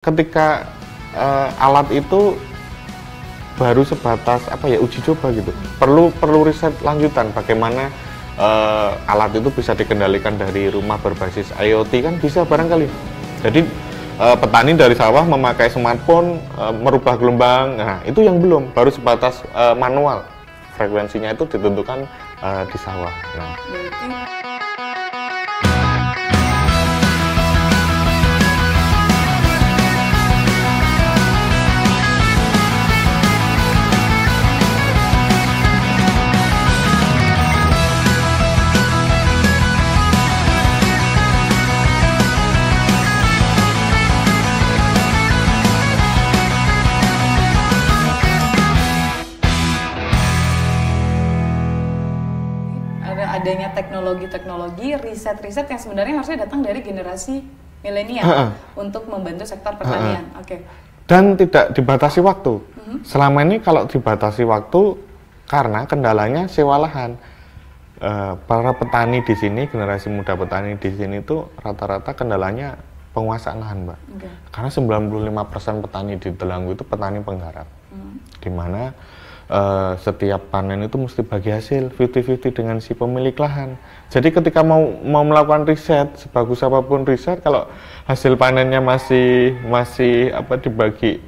Ketika alat itu baru sebatas uji coba gitu, perlu riset lanjutan bagaimana alat itu bisa dikendalikan dari rumah berbasis IoT kan bisa barangkali. Jadi petani dari sawah memakai smartphone merubah gelombang, nah itu yang belum, baru sebatas manual, frekuensinya itu ditentukan di sawah. Nah. Adanya teknologi-teknologi, riset-riset yang sebenarnya harusnya datang dari generasi milenial untuk membantu sektor pertanian. Oke. Dan tidak dibatasi waktu. Selama ini kalau dibatasi waktu karena kendalanya sewa lahan. Para petani di sini, generasi muda petani di sini itu rata-rata kendalanya penguasaan lahan, Mbak. Okay. Karena 95% petani di Delanggu itu petani penggarap. Di mana setiap panen itu mesti bagi hasil 50-50 dengan si pemilik lahan. Jadi ketika mau melakukan riset, sebagus apapun riset, kalau hasil panennya masih dibagi,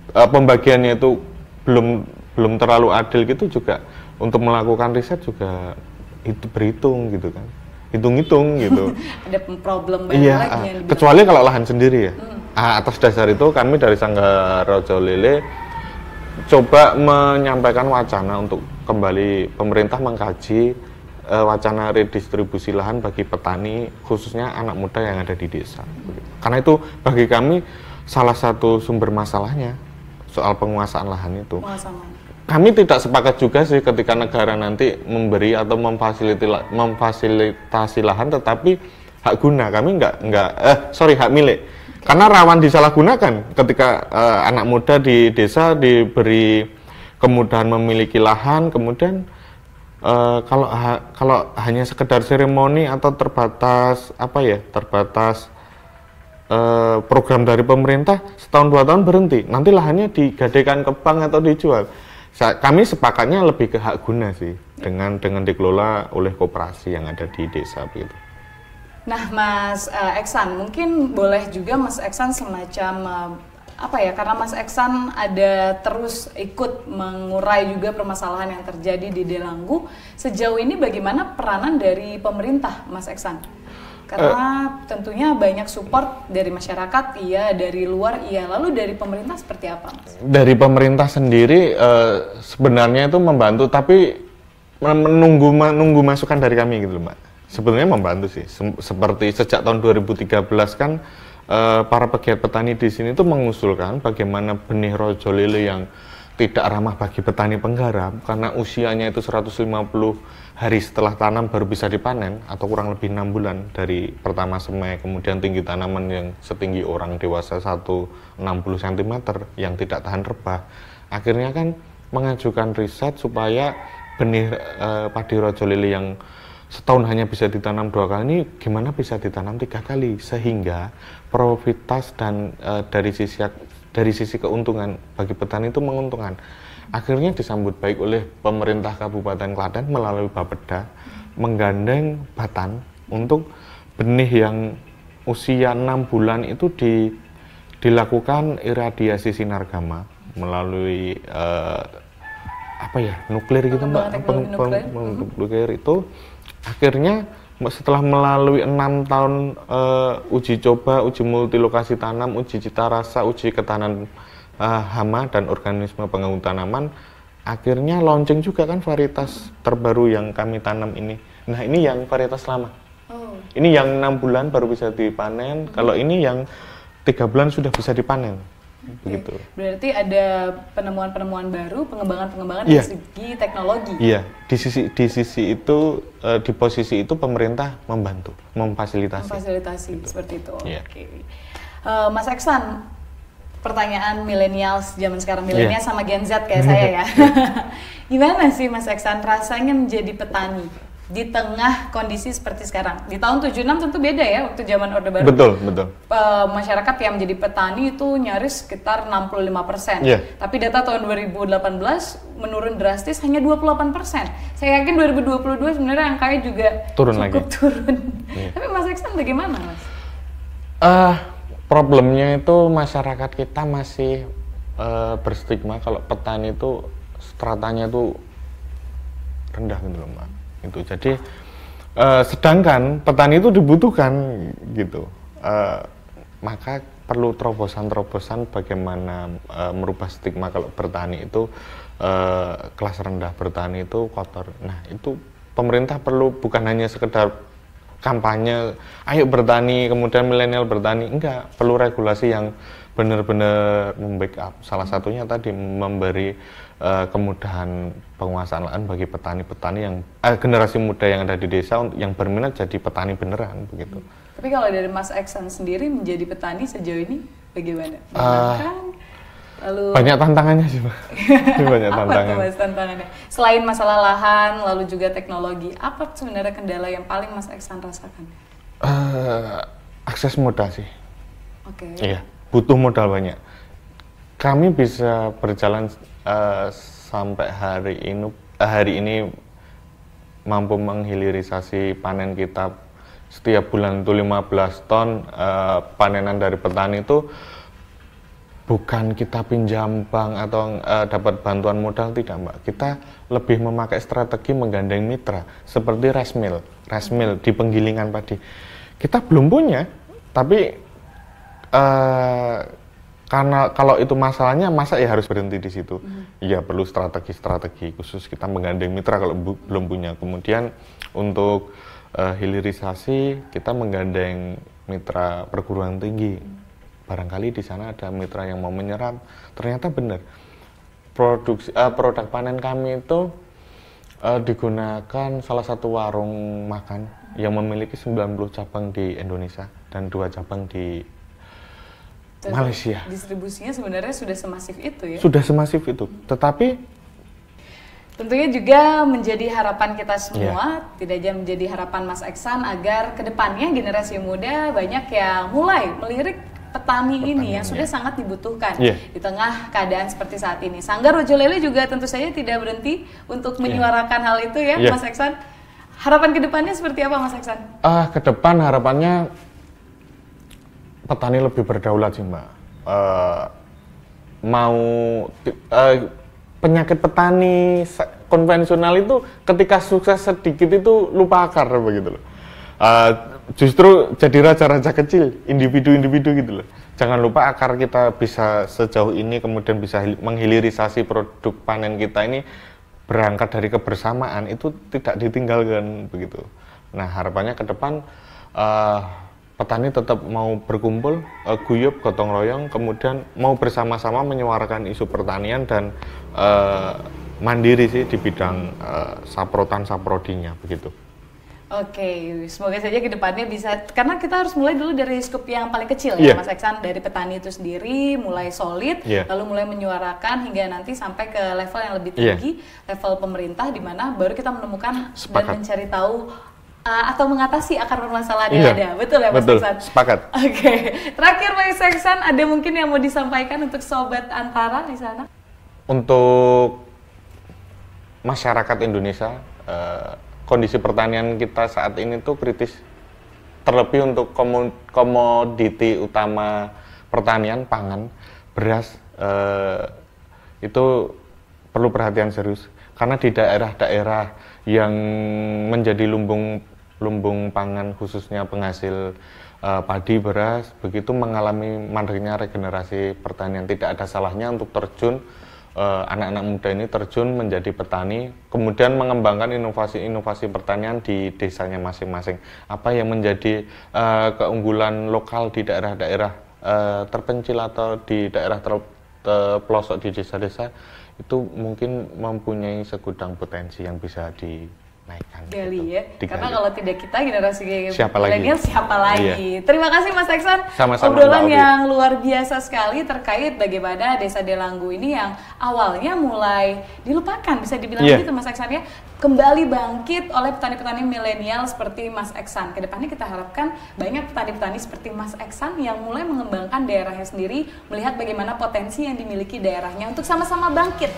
pembagiannya itu belum terlalu adil gitu, juga untuk melakukan riset juga itu berhitung gitu kan, hitung-hitung gitu. Ada problem banyak lagi. Kecuali kalau lahan sendiri ya. Atas dasar itu kami dari Sanggar Rojo Lele coba menyampaikan wacana untuk kembali pemerintah mengkaji wacana redistribusi lahan bagi petani, khususnya anak muda yang ada di desa. Karena itu bagi kami salah satu sumber masalahnya soal penguasaan lahan itu. Kami tidak sepakat juga sih ketika negara nanti memberi atau memfasilitasi lahan tetapi hak guna, kami hak milik. Karena rawan disalahgunakan ketika anak muda di desa diberi kemudahan memiliki lahan, kemudian kalau hanya sekedar seremoni atau terbatas program dari pemerintah, setahun 2 tahun berhenti, nanti lahannya digadaikan ke bank atau dijual. Kami sepakatnya lebih ke hak guna sih, dengan dikelola oleh koperasi yang ada di desa begitu. Nah, Mas Eksan, mungkin boleh juga Mas Eksan semacam karena Mas Eksan ada terus ikut mengurai juga permasalahan yang terjadi di Delanggu. Sejauh ini bagaimana peranan dari pemerintah, Mas Eksan? Karena tentunya banyak support dari masyarakat, iya, dari luar, iya. Lalu dari pemerintah seperti apa, Mas? Dari pemerintah sendiri sebenarnya itu membantu, tapi menunggu masukan dari kami gitu, Mbak. Sebenarnya membantu sih, seperti sejak tahun 2013 kan para pegiat petani di sini tuh mengusulkan bagaimana benih rojo lele yang tidak ramah bagi petani penggarap karena usianya itu 150 hari setelah tanam baru bisa dipanen atau kurang lebih 6 bulan dari pertama semai, kemudian tinggi tanaman yang setinggi orang dewasa 160 cm yang tidak tahan rebah. Akhirnya kan mengajukan riset supaya benih padi rojo lele yang setahun hanya bisa ditanam 2 kali ini gimana bisa ditanam 3 kali sehingga profitas dan dari sisi keuntungan bagi petani itu menguntungkan. Akhirnya disambut baik oleh pemerintah Kabupaten Klaten melalui Bapeda menggandeng Batan untuk benih yang usia 6 bulan itu dilakukan iradiasi sinar gamma melalui nuklir gitu, Mbak. Nuklir itu akhirnya setelah melalui 6 tahun uji coba, uji multilokasi tanam, uji cita rasa, uji ketahanan hama dan organisme pengganggu tanaman, akhirnya launching juga kan varietas terbaru yang kami tanam ini. Nah, ini yang varietas lama. Ini yang 6 bulan baru bisa dipanen, kalau ini yang 3 bulan sudah bisa dipanen. Begitu. Berarti ada penemuan-penemuan baru, pengembangan-pengembangan dari segi teknologi. Iya, di sisi itu, di posisi itu pemerintah membantu, memfasilitasi. Gitu. Seperti itu. Oke. Mas Eksan, pertanyaan milenial zaman sekarang, milenial sama Gen Z kayak saya ya. Gimana sih Mas Eksan rasanya menjadi petani di tengah kondisi seperti sekarang. Di tahun 76 tentu beda ya, waktu zaman Orde Baru. Betul, betul. Masyarakat yang menjadi petani itu nyaris sekitar 65%. Yeah. Tapi data tahun 2018 menurun drastis hanya 28%. Saya yakin 2022 sebenarnya angkanya juga turun cukup lagi. turun. Yeah. Tapi Mas Eksan bagaimana, Mas? Problemnya itu masyarakat kita masih berstigma kalau petani itu stratanya itu rendah gitu loh, Mbak. Itu jadi sedangkan petani itu dibutuhkan gitu, maka perlu terobosan-terobosan bagaimana merubah stigma kalau bertani itu kelas rendah, bertani itu kotor. Nah itu pemerintah perlu bukan hanya sekedar kampanye ayo bertani kemudian milenial bertani, enggak, perlu regulasi yang benar-benar membackup. Salah satunya tadi memberi kemudahan penguasaan lahan bagi petani-petani yang generasi muda yang ada di desa yang berminat jadi petani beneran begitu. Tapi kalau dari Mas Eksan sendiri menjadi petani sejauh ini bagaimana? Lalu banyak tantangannya sih, Pak. Banyak tantangan. Apa tuh, Mas, tantangannya? Selain masalah lahan, lalu juga teknologi, apa sebenarnya kendala yang paling Mas Eksan rasakan? Akses modal sih. Oke. Iya, butuh modal banyak. Kami bisa berjalan sampai hari ini mampu menghilirisasi panen kita setiap bulan itu 15 ton panenan dari petani itu bukan kita pinjam bank atau dapat bantuan modal, tidak, Mbak. Kita lebih memakai strategi menggandeng mitra seperti rice mill di penggilingan padi. Kita belum punya, tapi karena kalau itu masalahnya, masa ya harus berhenti di situ. Iya, perlu strategi khusus kita menggandeng mitra kalau belum punya. Kemudian untuk hilirisasi kita menggandeng mitra perguruan tinggi. Barangkali di sana ada mitra yang mau menyerap. Ternyata benar. Produk panen kami itu digunakan salah satu warung makan yang memiliki 90 cabang di Indonesia dan 2 cabang di Malaysia. Distribusinya sebenarnya sudah semasif itu ya? Sudah semasif itu, tetapi tentunya juga menjadi harapan kita semua, tidak hanya menjadi harapan Mas Eksan agar kedepannya generasi muda banyak yang mulai melirik petani ini yang sudah sangat dibutuhkan di tengah keadaan seperti saat ini. Sanggar Rojo Lele juga tentu saja tidak berhenti untuk menyuarakan hal itu ya, Mas Eksan. Harapan kedepannya seperti apa, Mas Eksan? Ke depan harapannya petani lebih berdaulat sih, Mbak. Penyakit petani konvensional itu ketika sukses sedikit itu lupa akar begitu loh. Justru jadi raja-raja kecil, individu-individu gitu loh. Jangan lupa akar kita bisa sejauh ini, kemudian bisa menghilirisasi produk panen kita ini berangkat dari kebersamaan, itu tidak ditinggalkan begitu. Nah harapannya ke depan petani tetap mau berkumpul, guyup, gotong royong, kemudian mau bersama-sama menyuarakan isu pertanian dan mandiri sih di bidang saprotan saprodinya begitu. Oke, semoga saja ke depannya bisa, karena kita harus mulai dulu dari skup yang paling kecil ya, Mas Eksan, dari petani itu sendiri mulai solid, lalu mulai menyuarakan hingga nanti sampai ke level yang lebih tinggi, level pemerintah, di mana baru kita menemukan dan mencari tahu atau mengatasi akar permasalahan yang ada. Betul ya, Mas Eksan? Sepakat. Oke, terakhir Mas Eksan, ada mungkin yang mau disampaikan untuk Sobat Antara di sana? Untuk masyarakat Indonesia, kondisi pertanian kita saat ini tuh kritis. Terlebih untuk komoditi utama pertanian, pangan, beras, itu perlu perhatian serius. Karena di daerah-daerah yang menjadi lumbung pangan, khususnya penghasil padi, beras, begitu mengalami mandeknya regenerasi pertanian. Tidak ada salahnya untuk terjun, anak-anak muda ini terjun menjadi petani, kemudian mengembangkan inovasi-inovasi pertanian di desanya masing-masing. Apa yang menjadi keunggulan lokal di daerah-daerah terpencil atau di daerah pelosok di desa-desa, itu mungkin mempunyai segudang potensi yang bisa naikkan. Gali ya. Digali. Karena kalau tidak kita generasi Siapa lagi? milenial siapa lagi? Terima kasih Mas Eksan. Sama-sama, Obrolan Mbak Ovi. yang luar biasa sekali terkait bagaimana Desa Delanggu ini yang awalnya mulai dilupakan, bisa dibilang begitu Mas Eksan ya, kembali bangkit oleh petani-petani milenial seperti Mas Eksan. Kedepannya kita harapkan banyak petani-petani seperti Mas Eksan yang mulai mengembangkan daerahnya sendiri, melihat bagaimana potensi yang dimiliki daerahnya untuk sama-sama bangkit.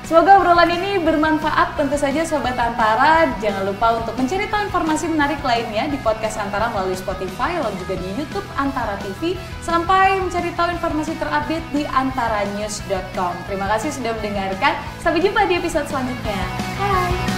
Semoga obrolan ini bermanfaat. Tentu saja Sobat Antara, jangan lupa untuk mencari tahu informasi menarik lainnya di podcast Antara melalui Spotify, lalu juga di YouTube Antara TV, sampai mencari tahu informasi terupdate di antaranews.com. Terima kasih sudah mendengarkan. Sampai jumpa di episode selanjutnya. Bye!